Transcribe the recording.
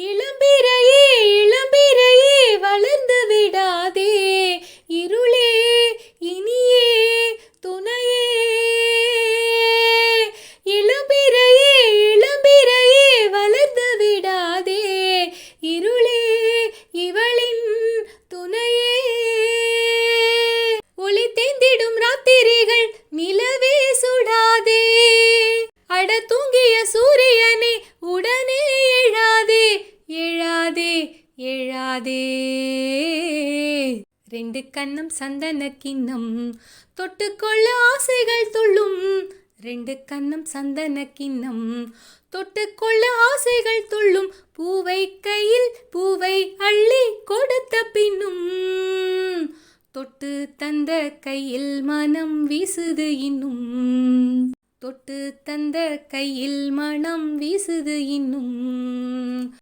இளம்பிறையே இளம்பிறையே வளர்ந்து விடாதே, இருளே இனியே துணையே. இளம்பிறையே இளம்பிறையே வளர்ந்து விடாதே, இருளே இவளின் துணையே. ஒளி தேந்திடும் ராத்திரிகள் நிலவே சுடாதே, அட தூங்கிய சூரியனே உடனே எழாதே எழாதே எழாதே. ரெண்டு கண்ணம் சந்தன கிண்ணம் தொட்டுக்கொள்ள ஆசைகள் துள்ளும், ரெண்டு கண்ணம் சந்தன கிண்ணம் தொட்டுக்கொள்ள ஆசைகள் துள்ளும். பூவை கையில் பூவை அள்ளி கொடுத்த பின்னும், தொட்டு தந்த கையில் மனம் வீசுது இன்னும், தொட்டு தந்த கையில் மனம் வீசுது இன்னும்.